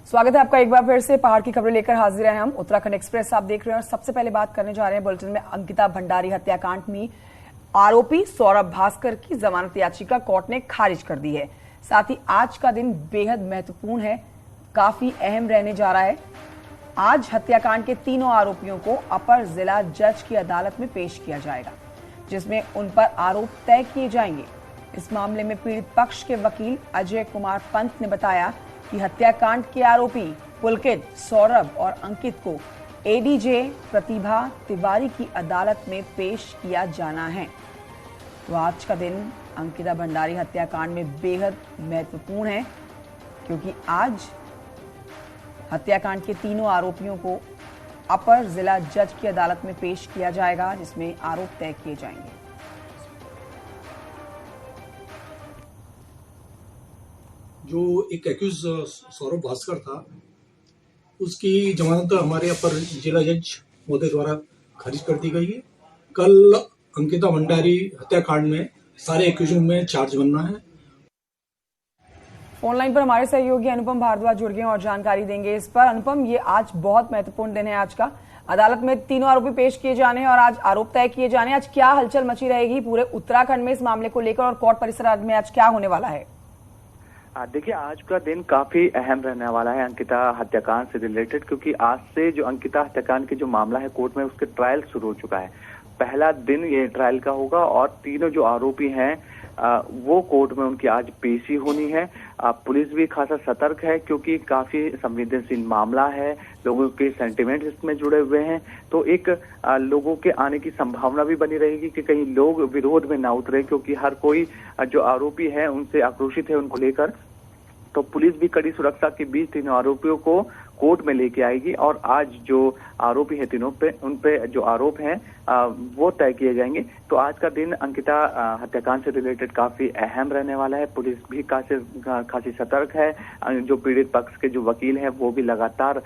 स्वागत है आपका एक बार फिर से। पहाड़ की खबरें लेकर हाजिर हैं हम। उत्तराखंड एक्सप्रेस आप देख रहे हैं और सबसे पहले बात करने जा रहे हैं बुलेटिन में अंकिता भंडारी हत्याकांड में आरोपी सौरभ भास्कर की जमानत याचिका कोर्ट ने खारिज कर दी है। साथ ही आज का दिन बेहद महत्वपूर्ण है, काफी अहम रहने जा रहा है। आज हत्याकांड के तीनों आरोपियों को अपर जिला जज की अदालत में पेश किया जाएगा, जिसमें उन पर आरोप तय किए जाएंगे। इस मामले में पीड़ित पक्ष के वकील अजय कुमार पंत ने बताया कि हत्याकांड के आरोपी पुलकित, सौरभ और अंकित को एडीजे प्रतिभा तिवारी की अदालत में पेश किया जाना है। तो आज का दिन अंकिता भंडारी हत्याकांड में बेहद महत्वपूर्ण है, क्योंकि आज हत्याकांड के तीनों आरोपियों को अपर जिला जज की अदालत में पेश किया जाएगा, जिसमें आरोप तय किए जाएंगे। जो एक एक्यूज सौरभ भास्कर था, उसकी जमानत हमारे अपर जिला जज महोदय द्वारा खारिज कर दी गई है। कल अंकिता भंडारी हत्याकांड में सारे एक्यूजों में चार्ज बनना है। फोन लाइन पर हमारे सहयोगी अनुपम भारद्वाज जुड़ गए और जानकारी देंगे इस पर। अनुपम, ये आज बहुत महत्वपूर्ण दिन है। आज का अदालत में तीनों आरोपी पेश किए जाने हैं और आज आरोप तय किए जाने। आज क्या हलचल मची रहेगी पूरे उत्तराखंड में इस मामले को लेकर और कोर्ट परिसर में आज क्या होने वाला है? देखिए, आज का दिन काफी अहम रहने वाला है अंकिता हत्याकांड से रिलेटेड, क्योंकि आज से जो अंकिता हत्याकांड की जो मामला है कोर्ट में उसके ट्रायल शुरू हो चुका है। पहला दिन ये ट्रायल का होगा और तीनों जो आरोपी हैं वो कोर्ट में उनकी आज पेशी होनी है। पुलिस भी खासा सतर्क है, क्योंकि काफी संवेदनशील मामला है, लोगों के सेंटिमेंट्स इसमें जुड़े हुए हैं। तो एक लोगों के आने की संभावना भी बनी रहेगी कि कहीं लोग विरोध में ना उतरे, क्योंकि हर कोई जो आरोपी है उनसे आक्रोशित है उनको लेकर। तो पुलिस भी कड़ी सुरक्षा के बीच तीनों आरोपियों को कोर्ट में लेके आएगी और आज जो आरोपी है तीनों पे, उन पे जो आरोप हैं वो तय किए जाएंगे। तो आज का दिन अंकिता हत्याकांड से रिलेटेड काफी अहम रहने वाला है। पुलिस भी खासी सतर्क है। जो पीड़ित पक्ष के जो वकील हैं वो भी लगातार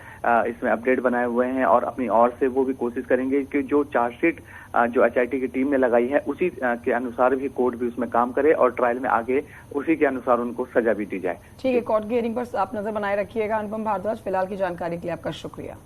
इसमें अपडेट बनाए हुए हैं और अपनी ओर से वो भी कोशिश करेंगे कि जो चार्जशीट जो एचआईटी की टीम ने लगाई है उसी के अनुसार भी कोर्ट भी उसमें काम करे और ट्रायल में आगे उसी के अनुसार उनको सजा भी दी जाए। ठीक है, कोर्ट की हियरिंग पर आप नजर बनाए रखिएगा। अनुपम भारद्वाज, फिलहाल की जानकारी के लिए आपका शुक्रिया।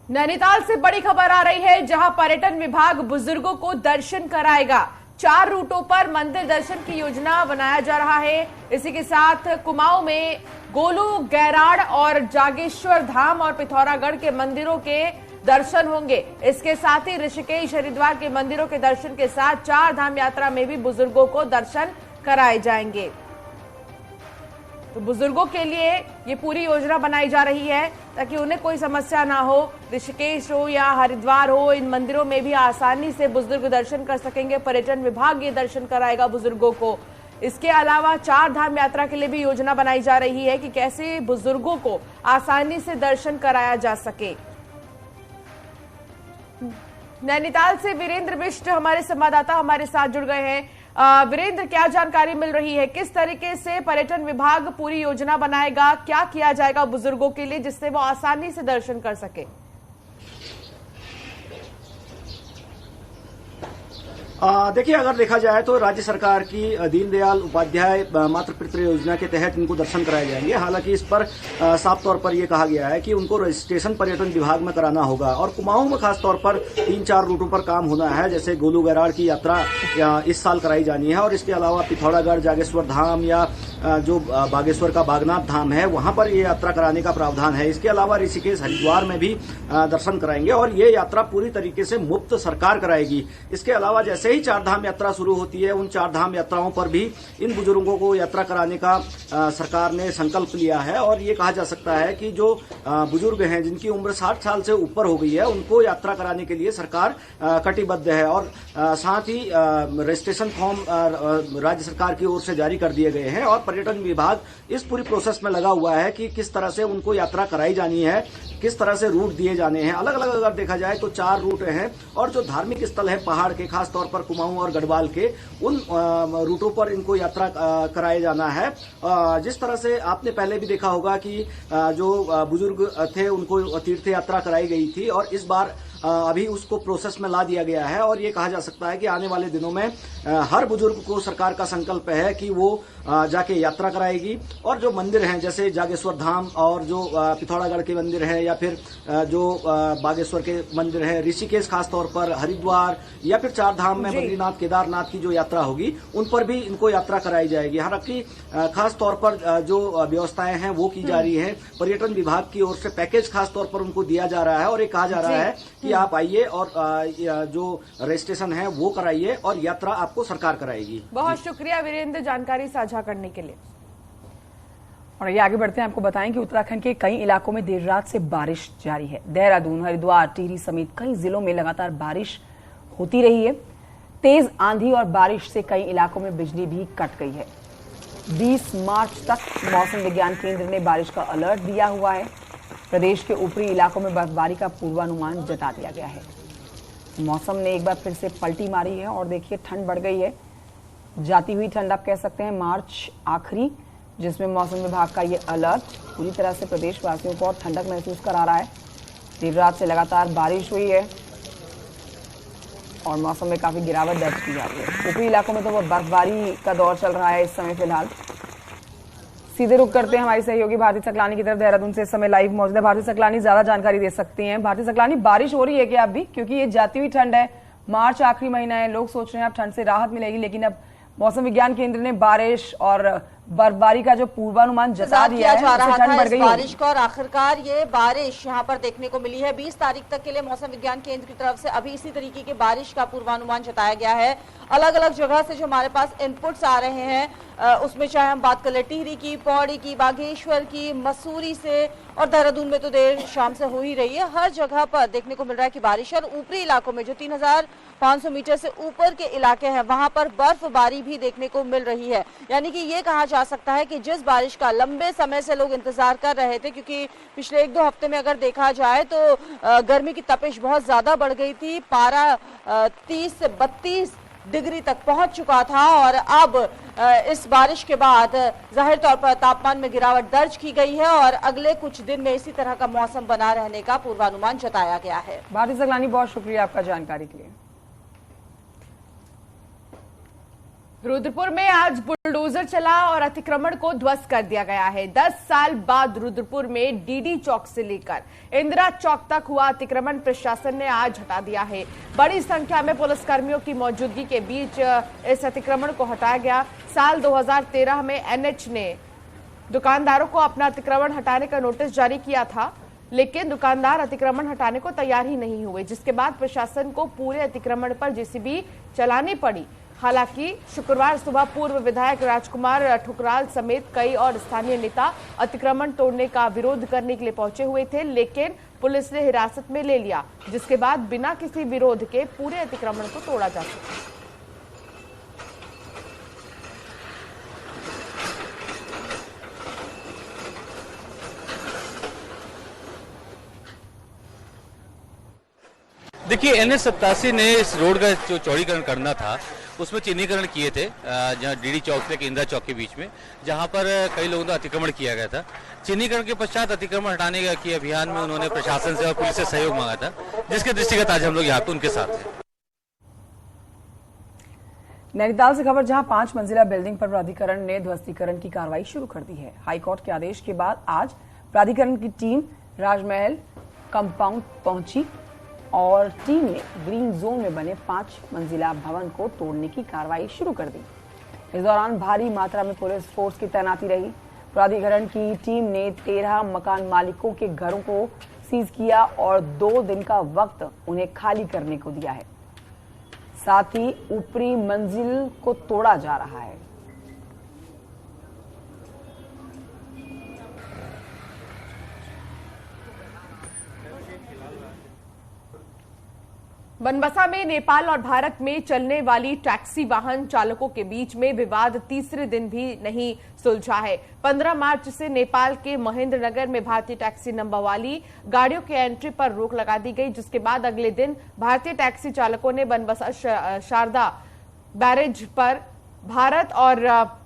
नैनीताल से बड़ी खबर आ रही है, जहां पर्यटन विभाग बुजुर्गों को दर्शन कराएगा। 4 रूटों पर मंदिर दर्शन की योजना बनाया जा रहा है। इसी के साथ कुमाऊं में गोलू गैराड़ और जागेश्वर धाम और पिथौरागढ़ के मंदिरों के दर्शन होंगे। इसके साथ ही ऋषिकेश, हरिद्वार के मंदिरों के दर्शन के साथ 4 धाम यात्रा में भी बुजुर्गों को दर्शन कराए जाएंगे। तो बुजुर्गों के लिए ये पूरी योजना बनाई जा रही है ताकि उन्हें कोई समस्या ना हो। ऋषिकेश हो या हरिद्वार हो, इन मंदिरों में भी आसानी से बुजुर्ग दर्शन कर सकेंगे। पर्यटन विभाग ये दर्शन कराएगा बुजुर्गों को। इसके अलावा 4 धाम यात्रा के लिए भी योजना बनाई जा रही है कि कैसे बुजुर्गों को आसानी से दर्शन कराया जा सके। नैनीताल से वीरेंद्र बिष्ट हमारे संवाददाता हमारे साथ जुड़ गए हैं। वीरेंद्र, क्या जानकारी मिल रही है? किस तरीके से पर्यटन विभाग पूरी योजना बनाएगा? क्या किया जाएगा बुजुर्गों के लिए जिससे वो आसानी से दर्शन कर सके? देखिए, अगर देखा जाए तो राज्य सरकार की दीनदयाल उपाध्याय मातृ पितृ योजना के तहत इनको दर्शन कराए जाएंगे। हालांकि इस पर साफ तौर पर यह कहा गया है कि उनको रजिस्ट्रेशन पर्यटन विभाग में कराना होगा और कुमाऊं में खास तौर पर 3-4 रूटों पर काम होना है। जैसे गोलू गैराड़ की यात्रा इस साल कराई जानी है और इसके अलावा पिथौरागढ़, जागेश्वर धाम या जो बागेश्वर का बागनाथ धाम है वहां पर ये यात्रा कराने का प्रावधान है। इसके अलावा ऋषिकेश, हरिद्वार में भी दर्शन कराएंगे और ये यात्रा पूरी तरीके से मुफ्त सरकार कराएगी। इसके अलावा जैसे ही 4 धाम यात्रा शुरू होती है, उन 4 धाम यात्राओं पर भी इन बुजुर्गों को यात्रा कराने का सरकार ने संकल्प लिया है और ये कहा जा सकता है कि जो बुजुर्ग हैं जिनकी उम्र 60 साल से ऊपर हो गई है उनको यात्रा कराने के लिए सरकार कटिबद्ध है और साथ ही रजिस्ट्रेशन फॉर्म राज्य सरकार की ओर से जारी कर दिए गए हैं और पर्यटन विभाग इस पूरी प्रोसेस में लगा हुआ है कि किस तरह से उनको यात्रा कराई जानी है, किस तरह से रूट दिए जाने हैं। अलग अलग अगर देखा जाए तो 4 रूट हैं और जो धार्मिक स्थल है पहाड़ के, खास तौर पर कुमाऊं और गढ़वाल के, उन रूटों पर इनको यात्रा कराए जाना है। जिस तरह से आपने पहले भी देखा होगा कि जो बुजुर्ग थे उनको तीर्थ यात्रा कराई गई थी और इस बार अभी उसको प्रोसेस में ला दिया गया है और ये कहा जा सकता है कि आने वाले दिनों में हर बुजुर्ग को सरकार का संकल्प है कि वो जाके यात्रा कराएगी। और जो मंदिर हैं जैसे जागेश्वर धाम और जो पिथौरागढ़ के मंदिर है या फिर जो बागेश्वर के मंदिर है, ऋषिकेश खासतौर पर, हरिद्वार या फिर चार धाम में बद्रीनाथ केदारनाथ की जो यात्रा होगी उन पर भी इनको यात्रा कराई जाएगी। हालांकि खास तौर पर जो व्यवस्थाएं हैं वो की जा रही है। पर्यटन विभाग की ओर से पैकेज खास तौर पर उनको दिया जा रहा है और ये कहा जा रहा है कि आप आइए और जो रजिस्ट्रेशन है वो कराइए और यात्रा आपको सरकार कराएगी। बहुत शुक्रिया वीरेंद्र जानकारी साझा करने के लिए। और ये आगे बढ़ते हैं, आपको बताएं कि उत्तराखंड के कई इलाकों में देर रात से बारिश जारी है। देहरादून, हरिद्वार, टिहरी समेत कई जिलों में लगातार बारिश होती रही है। तेज आंधी और बारिश से कई इलाकों में बिजली भी कट गई है। 20 मार्च तक मौसम विज्ञान केंद्र ने बारिश का अलर्ट दिया हुआ है। प्रदेश के ऊपरी इलाकों में बर्फबारी का पूर्वानुमान जता दिया गया है। मौसम ने एक बार फिर से पलटी मारी है और देखिए ठंड बढ़ गई है। जाती हुई ठंड आप कह सकते हैं, मार्च आखिरी, जिसमें मौसम विभाग का ये अलर्ट पूरी तरह से प्रदेशवासियों को और ठंडक महसूस करा रहा है। देर रात से लगातार बारिश हुई है और मौसम में काफी गिरावट दर्ज की जा रही है। ऊपरी इलाकों में तो वो बर्फबारी का दौर चल रहा है इस समय फिलहाल। सीधे रुख करते हैं हमारी सहयोगी भारती सकलानी की तरफ। देहरादून से इस समय लाइव मौजूद है भारती सकलानी, ज्यादा जानकारी दे सकती हैं। भारती सकलानी, बारिश हो रही है क्या अब भी? क्योंकि ये जाती हुई ठंड है, मार्च आखिरी महीना है, लोग सोच रहे हैं अब ठंड से राहत मिलेगी, लेकिन अब मौसम विज्ञान केंद्र ने बारिश और बर्फबारी का जो पूर्वानुमान जता दिया है, जा रहा था बढ़ गई बारिश का और आखिरकार ये बारिश यहाँ पर देखने को मिली है। 20 तारीख तक के लिए मौसम विज्ञान केंद्र की तरफ से अभी इसी तरीके की बारिश का पूर्वानुमान जताया गया है। अलग अलग जगह से जो हमारे पास इनपुट्स आ रहे हैं उसमें चाहे हम बात कर ले टिहरी की, पौड़ी की, बागेश्वर की, मसूरी से और देहरादून में तो देर शाम से हो ही रही है। हर जगह पर देखने को मिल रहा है कि बारिश, और ऊपरी इलाकों में जो 3500 मीटर से ऊपर के इलाके हैं वहां पर बर्फबारी भी देखने को मिल रही है। यानी कि ये कहा जा सकता है कि जिस बारिश का लंबे समय से लोग इंतजार कर रहे थे, क्योंकि पिछले 1-2 हफ्ते में अगर देखा जाए तो गर्मी की तपिश बहुत ज्यादा बढ़ गई थी। पारा 30 से 32 डिग्री तक पहुंच चुका था और अब इस बारिश के बाद जाहिर तौर पर तापमान में गिरावट दर्ज की गई है और अगले कुछ दिन में इसी तरह का मौसम बना रहने का पूर्वानुमान जताया गया है। भारती सकलानी, बहुत शुक्रिया आपका जानकारी के लिए। रुद्रपुर में आज बुलडोजर चला और अतिक्रमण को ध्वस्त कर दिया गया है। 10 साल बाद रुद्रपुर में डीडी चौक से लेकर इंदिरा चौक तक हुआ अतिक्रमण प्रशासन ने आज हटा दिया है। बड़ी संख्या में पुलिसकर्मियों की मौजूदगी के बीच इस अतिक्रमण को हटाया गया। साल 2013 में एनएच ने दुकानदारों को अपना अतिक्रमण हटाने का नोटिस जारी किया था, लेकिन दुकानदार अतिक्रमण हटाने को तैयार ही नहीं हुए, जिसके बाद प्रशासन को पूरे अतिक्रमण पर जेसीबी चलानी पड़ी। हालांकि शुक्रवार सुबह पूर्व विधायक राजकुमार ठुकराल समेत कई और स्थानीय नेता अतिक्रमण तोड़ने का विरोध करने के लिए पहुंचे हुए थे, लेकिन पुलिस ने हिरासत में ले लिया, जिसके बाद बिना किसी विरोध के पूरे अतिक्रमण को तोड़ा जा सका। देखिए, NH87 ने इस रोड का जो चौड़ीकरण करना था उसमें चिन्हीकरण किए थे, जहाँ डीडी चौक से इंदिरा चौक के बीच में, जहां पर कई लोगों द्वारा अतिक्रमण किया गया था। चिन्हीकरण के पश्चात अतिक्रमण हटाने के अभियान में उन्होंने प्रशासन से और पुलिस से सहयोग मांगा था, जिसके दृष्टिगत आज हम लोग यहाँ पे उनके साथ हैं। नैनीताल से खबर, जहां 5 मंजिला बिल्डिंग पर प्राधिकरण ने ध्वस्तीकरण की कार्रवाई शुरू कर दी है। हाईकोर्ट के आदेश के बाद आज प्राधिकरण की टीम राजमहल कंपाउंड पहुंची और टीम ने ग्रीन जोन में बने 5 मंजिला भवन को तोड़ने की कार्रवाई शुरू कर दी। इस दौरान भारी मात्रा में पुलिस फोर्स की तैनाती रही। प्राधिकरण की टीम ने 13 मकान मालिकों के घरों को सीज किया और 2 दिन का वक्त उन्हें खाली करने को दिया है। साथ ही ऊपरी मंजिल को तोड़ा जा रहा है। बनबसा में नेपाल और भारत में चलने वाली टैक्सी वाहन चालकों के बीच में विवाद तीसरे दिन भी नहीं सुलझा है। 15 मार्च से नेपाल के महेंद्रनगर में भारतीय टैक्सी नंबर वाली गाड़ियों के एंट्री पर रोक लगा दी गई, जिसके बाद अगले दिन भारतीय टैक्सी चालकों ने बनबसा शारदा बैरेज पर भारत और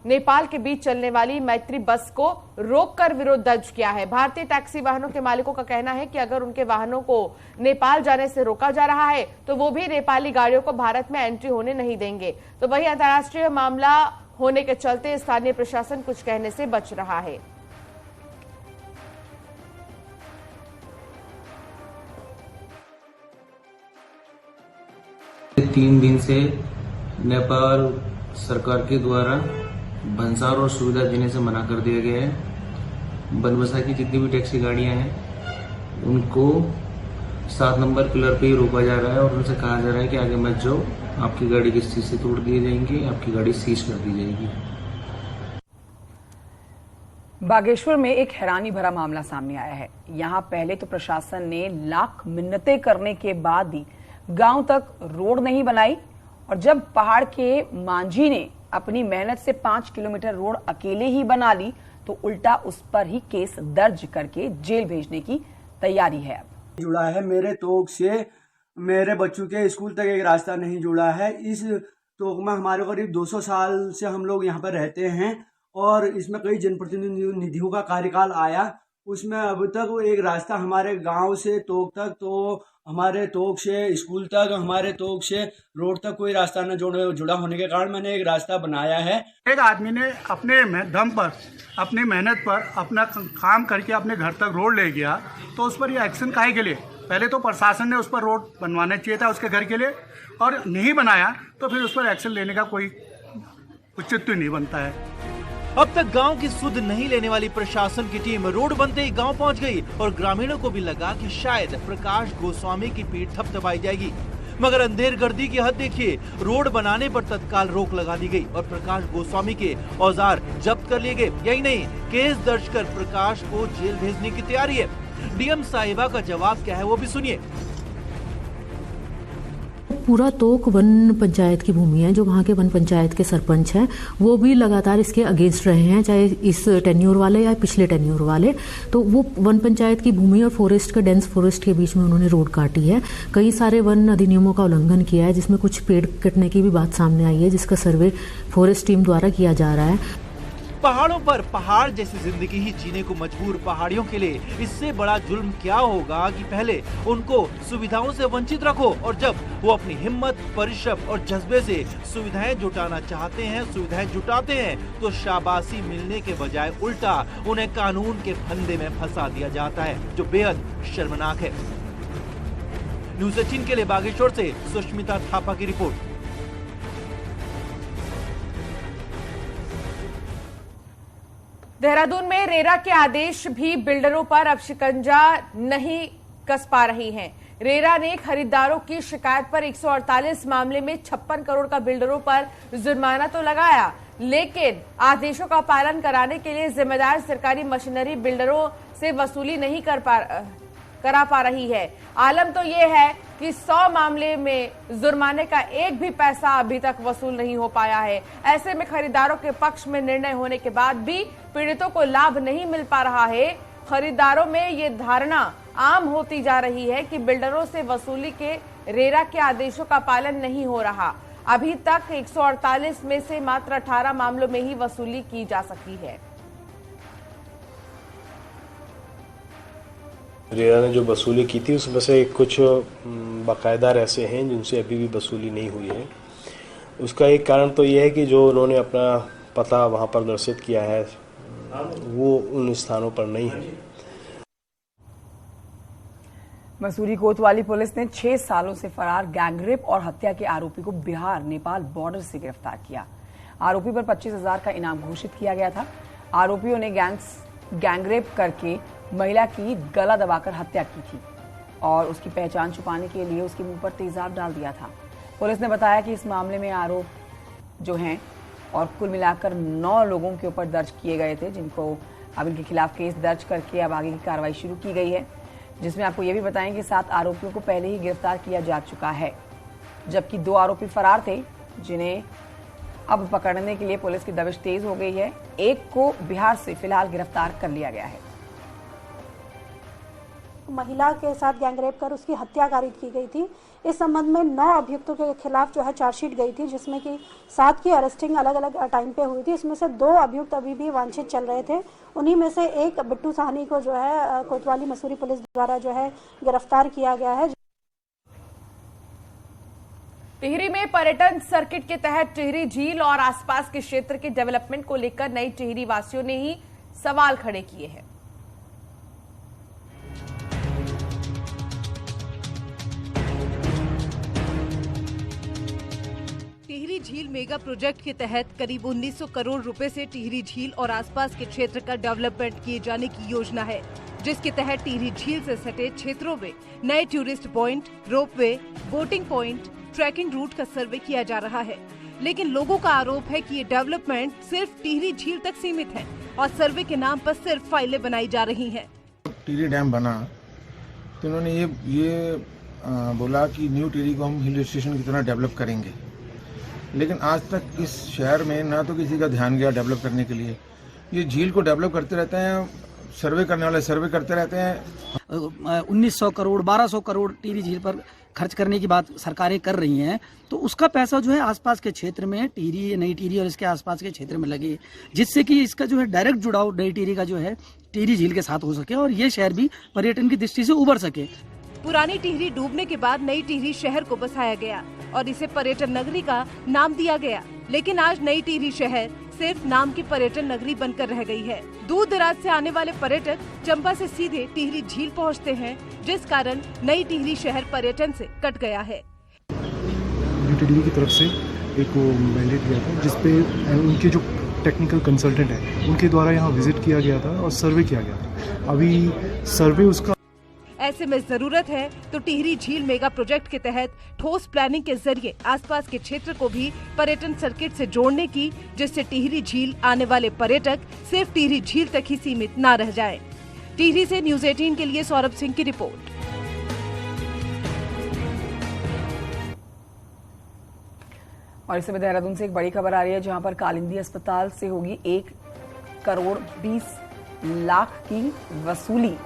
नेपाल के बीच चलने वाली मैत्री बस को रोककर विरोध दर्ज किया है। भारतीय टैक्सी वाहनों के मालिकों का कहना है कि अगर उनके वाहनों को नेपाल जाने से रोका जा रहा है तो वो भी नेपाली गाड़ियों को भारत में एंट्री होने नहीं देंगे। तो वही अंतर्राष्ट्रीय मामला होने के चलते स्थानीय प्रशासन कुछ कहने से बच रहा है। तीन दिन से नेपाल सरकार के द्वारा भंसार और सुविधा देने से मना कर दिया गया है। बनबसा की जितनी भी टैक्सी गाड़ियां हैं उनको 7 नंबर पिलर पे ही रोका जा रहा है और उनसे कहा जा रहा है कि आगे मत जाओ, आपकी गाड़ी के शीशे तोड़ दिए जाएंगे, आपकी गाड़ी सीज कर दी जाएगी। बागेश्वर में एक हैरानी भरा मामला सामने आया है। यहाँ पहले तो प्रशासन ने लाख मिन्नतें करने के बाद ही गांव तक रोड नहीं बनाई और जब पहाड़ के मांझी ने अपनी मेहनत से 5 किलोमीटर रोड अकेले ही बना ली तो उल्टा उस पर ही केस दर्ज करके जेल भेजने की तैयारी है। अब जुड़ा है मेरे तोक से मेरे बच्चों के स्कूल तक एक रास्ता नहीं जुड़ा है। इस तोक में हमारे करीब 200 साल से हम लोग यहाँ पर रहते हैं और इसमें कई जनप्रतिनिधियों का कार्यकाल आया, उसमें अब तक एक रास्ता हमारे गांव से तोक तक, तो हमारे तोक से स्कूल तक, हमारे तोक से रोड तक कोई रास्ता न जुड़ा होने के कारण मैंने एक रास्ता बनाया है। एक आदमी ने अपने दम पर, अपनी मेहनत पर अपना काम करके अपने घर तक रोड ले गया तो उस पर ये एक्शन काहे के लिए? पहले तो प्रशासन ने उस पर रोड बनवाना चाहिए था उसके घर के लिए, और नहीं बनाया तो फिर उस पर एक्शन लेने का कोई उचित नहीं बनता है। अब तक गांव की सुध नहीं लेने वाली प्रशासन की टीम रोड बनते ही गांव पहुंच गई और ग्रामीणों को भी लगा कि शायद प्रकाश गोस्वामी की पीठ थपथपाई जाएगी, मगर अंधेरगर्दी की हद देखिए। रोड बनाने पर तत्काल रोक लगा दी गई और प्रकाश गोस्वामी के औजार जब्त कर लिए गए। यही नहीं, केस दर्ज कर प्रकाश को जेल भेजने की तैयारी है। डीएम साहिबा का जवाब क्या है वो भी सुनिए। पूरा तोक वन पंचायत की भूमि है। जो वहाँ के वन पंचायत के सरपंच हैं वो भी लगातार इसके अगेंस्ट रहे हैं, चाहे इस टेन्योर वाले या पिछले टेन्योर वाले। तो वो वन पंचायत की भूमि और फॉरेस्ट का, डेंस फॉरेस्ट के बीच में उन्होंने रोड काटी है। कई सारे वन अधिनियमों का उल्लंघन किया है, जिसमें कुछ पेड़ कटने की भी बात सामने आई है, जिसका सर्वे फॉरेस्ट टीम द्वारा किया जा रहा है। पहाड़ों पर पहाड़ जैसी जिंदगी ही जीने को मजबूर पहाड़ियों के लिए इससे बड़ा जुल्म क्या होगा कि पहले उनको सुविधाओं से वंचित रखो और जब वो अपनी हिम्मत, परिश्रम और जज्बे से सुविधाएं जुटाना चाहते हैं, सुविधाएं जुटाते हैं, तो शाबाशी मिलने के बजाय उल्टा उन्हें कानून के फंदे में फंसा दिया जाता है, जो बेहद शर्मनाक है। न्यूज़ 18 के लिए बागेश्वर से सुष्मिता थापा की रिपोर्ट। देहरादून में रेरा के आदेश भी बिल्डरों पर अब शिकंजा नहीं कस पा रही हैं। रेरा ने खरीदारों की शिकायत पर 148 मामले में 56 करोड़ का बिल्डरों पर जुर्माना तो लगाया, लेकिन आदेशों का पालन कराने के लिए जिम्मेदार सरकारी मशीनरी बिल्डरों से वसूली नहीं करा पा रही है। आलम तो ये है कि 100 मामले में जुर्माने का एक भी पैसा अभी तक वसूल नहीं हो पाया है। ऐसे में खरीदारों के पक्ष में निर्णय होने के बाद भी पीड़ितों को लाभ नहीं मिल पा रहा है। खरीदारों में ये धारणा आम होती जा रही है कि बिल्डरों से वसूली के रेरा के आदेशों का पालन नहीं हो रहा। अभी तक 148 में से मात्र 18 मामलों में ही वसूली की जा सकी है। रेरा ने जो वसूली की थी उसमें से कुछ बाकायदार ऐसे हैं जिनसे अभी भी वसूली नहीं हुई है। उसका एक कारण तो ये है कि जो उन्होंने अपना पता वहाँ पर निर्धारित किया है वो उन स्थानों पर नहीं है। मसूरी कोतवाली पुलिस ने 6 सालों से फरार गैंगरेप और हत्या के आरोपी को बिहार नेपाल बॉर्डर से गिरफ्तार किया। आरोपी पर 25,000 का इनाम घोषित किया गया था। आरोपियों ने गैंगरेप करके महिला की गला दबाकर हत्या की थी और उसकी पहचान छुपाने के लिए उसके मुंह पर तेजाब डाल दिया था। पुलिस ने बताया कि इस मामले में आरोप जो हैं और कुल मिलाकर 9 लोगों के ऊपर दर्ज किए गए थे, जिनको अब इनके खिलाफ केस दर्ज करके अब आगे की कार्रवाई शुरू की गई है, जिसमें आपको ये भी बताएं कि 7 आरोपियों को पहले ही गिरफ्तार किया जा चुका है, जबकि 2 आरोपी फरार थे, जिन्हें अब पकड़ने के लिए पुलिस की दबिश तेज हो गई है। एक को बिहार से फिलहाल गिरफ्तार कर लिया गया है। महिला के साथ गैंगरेप कर उसकी हत्या कारित की गई थी। इस संबंध में 9 अभियुक्तों के खिलाफ जो है चार्जशीट गई थी, जिसमें कि 7 की अरेस्टिंग अलग अलग टाइम पे हुई थी। इसमें से 2 अभियुक्त अभी भी वांछित चल रहे थे। उन्हीं में से एक बिट्टू साहनी को जो है कोतवाली मसूरी पुलिस द्वारा जो है गिरफ्तार किया गया है। टिहरी में पर्यटन सर्किट के तहत टिहरी झील और आसपास के क्षेत्र के डेवलपमेंट को लेकर नई टिहरी वासियों ने ही सवाल खड़े किए हैं। टिहरी झील मेगा प्रोजेक्ट के तहत करीब 1900 करोड़ रुपए से टिहरी झील और आसपास के क्षेत्र का डेवलपमेंट किए जाने की योजना है, जिसके तहत टिहरी झील से सटे क्षेत्रों में नए tourist point, ropeway, boating point, trekking route का सर्वे किया जा रहा है। लेकिन लोगों का आरोप है कि ये डेवलपमेंट सिर्फ टिहरी झील तक सीमित है और सर्वे के नाम पर सिर्फ फाइलें बनाई जा रही हैं। टिहरी डैम बना तो उन्होंने ये बोला कि न्यू टिहरी को हम हिल स्टेशन की तरह डेवलप करेंगे, लेकिन आज तक इस शहर में ना तो किसी का ध्यान गया डेवलप करने के लिए। ये झील को डेवलप करते रहते हैं, सर्वे करने वाले सर्वे करते रहते हैं। 1900 करोड़ 1200 करोड़ टिहरी झील पर खर्च करने की बात सरकारें कर रही हैं, तो उसका पैसा जो है आसपास के क्षेत्र में टिहरी, नई टिहरी और इसके आसपास के क्षेत्र में लगे, जिससे कि इसका जो है डायरेक्ट जुड़ाव नई टिहरी का जो है टिहरी झील के साथ हो सके और ये शहर भी पर्यटन की दृष्टि से उभर सके। पुरानी टिहरी डूबने के बाद नई टिहरी शहर को बसाया गया और इसे पर्यटन नगरी का नाम दिया गया, लेकिन आज नई टिहरी शहर सिर्फ नाम की पर्यटन नगरी बनकर रह गई है। दूर दराज से आने वाले पर्यटक चंबा से सीधे टिहरी झील पहुंचते हैं, जिस कारण नई टिहरी शहर पर्यटन से कट गया है। टिहरी की तरफ से एक मैंडेट दिया था, जिसपे उनके जो टेक्निकल कंसल्टेंट है उनके द्वारा यहाँ विजिट किया गया था और सर्वे किया गया था। अभी सर्वे उसका ऐसे में जरूरत है तो टिहरी झील मेगा प्रोजेक्ट के तहत ठोस प्लानिंग के जरिए आसपास के क्षेत्र को भी पर्यटन सर्किट से जोड़ने की, जिससे टिहरी झील आने वाले पर्यटक सिर्फ टिहरी झील तक ही सीमित न रह जाए। टिहरी से न्यूज़ 18 के लिए सौरभ सिंह की रिपोर्ट। और इस समय देहरादून से एक बड़ी खबर आ रही है, जहां पर कालिंदी अस्पताल से होगी 1 करोड़ 20 लाख की वसूली।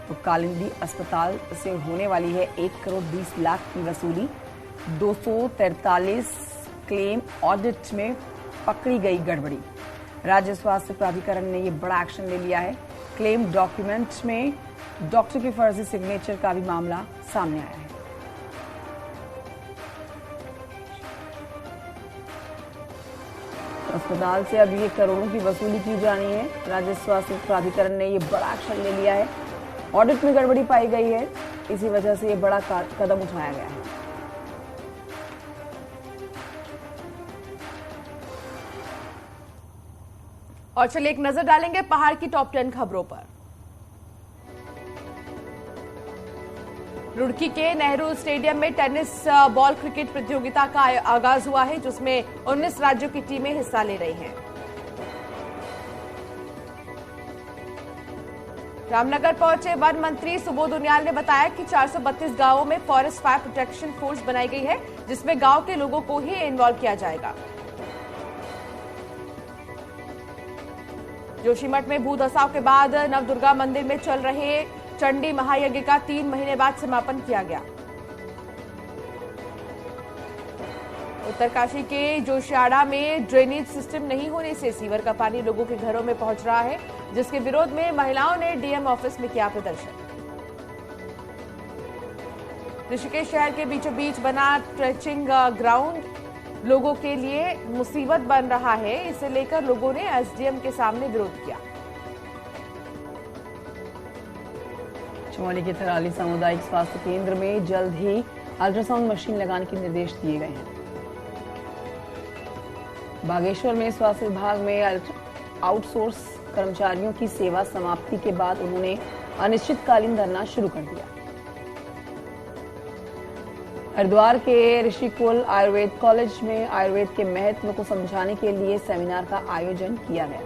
तो कालिंदी अस्पताल से होने वाली है 1 करोड़ 20 लाख की वसूली। 243 क्लेम ऑडिट में पकड़ी गई गड़बड़ी। राज्य स्वास्थ्य प्राधिकरण ने ये बड़ा एक्शन ले लिया है। क्लेम डॉक्यूमेंट में डॉक्टर के फर्जी सिग्नेचर का भी मामला सामने आया है। अस्पताल से अब ये करोड़ों की वसूली की जानी है। राज्य स्वास्थ्य प्राधिकरण ने ये बड़ा एक्शन ले लिया है। ऑडिट में गड़बड़ी पाई गई है, इसी वजह से ये बड़ा कदम उठाया गया है। और चलिए एक नजर डालेंगे पहाड़ की टॉप 10 खबरों पर। रुड़की के नेहरू स्टेडियम में टेनिस बॉल क्रिकेट प्रतियोगिता का आगाज हुआ है, जिसमें 19 राज्यों की टीमें हिस्सा ले रही हैं। रामनगर पहुंचे वन मंत्री सुबोध उनियाल ने बताया कि 432 गांवों में फॉरेस्ट फायर प्रोटेक्शन फोर्स बनाई गई है, जिसमें गांव के लोगों को ही इन्वॉल्व किया जाएगा। जोशीमठ में भूधसाव के बाद नवदुर्गा मंदिर में चल रहे चंडी महायज्ञ का 3 महीने बाद समापन किया गया। उत्तरकाशी के जोशियाड़ा में ड्रेनेज सिस्टम नहीं होने से सीवर का पानी लोगों के घरों में पहुंच रहा है, जिसके विरोध में महिलाओं ने डीएम ऑफिस में किया प्रदर्शन। ऋषिकेश शहर के बीचों बीच बना ट्रेचिंग ग्राउंड लोगों के लिए मुसीबत बन रहा है। इसे लेकर लोगों ने एसडीएम के सामने विरोध किया। चमोली के थराली सामुदायिक स्वास्थ्य केंद्र में जल्द ही अल्ट्रासाउंड मशीन लगाने के निर्देश दिए गए हैं। बागेश्वर में स्वास्थ्य विभाग में आउटसोर्स कर्मचारियों की सेवा समाप्ति के बाद उन्होंने अनिश्चितकालीन धरना शुरू कर दिया। हरिद्वार के ऋषिकुल आयुर्वेद कॉलेज में आयुर्वेद के महत्व को समझाने के लिए सेमिनार का आयोजन किया गया।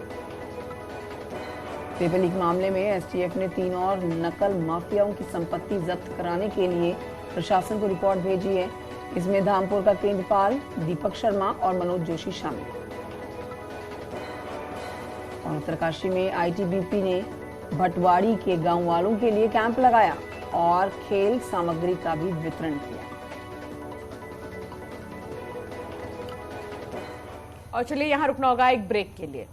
पेपर लीक मामले में एसटीएफ ने 3 और नकल माफियाओं की संपत्ति जब्त कराने के लिए प्रशासन को रिपोर्ट भेजी है। इसमें धामपुर का केंद्रपाल दीपक शर्मा और मनोज जोशी शामिल। और उत्तरकाशी में आईटीबीपी ने भटवाड़ी के गांव वालों के लिए कैंप लगाया और खेल सामग्री का भी वितरण किया। और चलिए यहाँ रुकना होगा एक ब्रेक के लिए।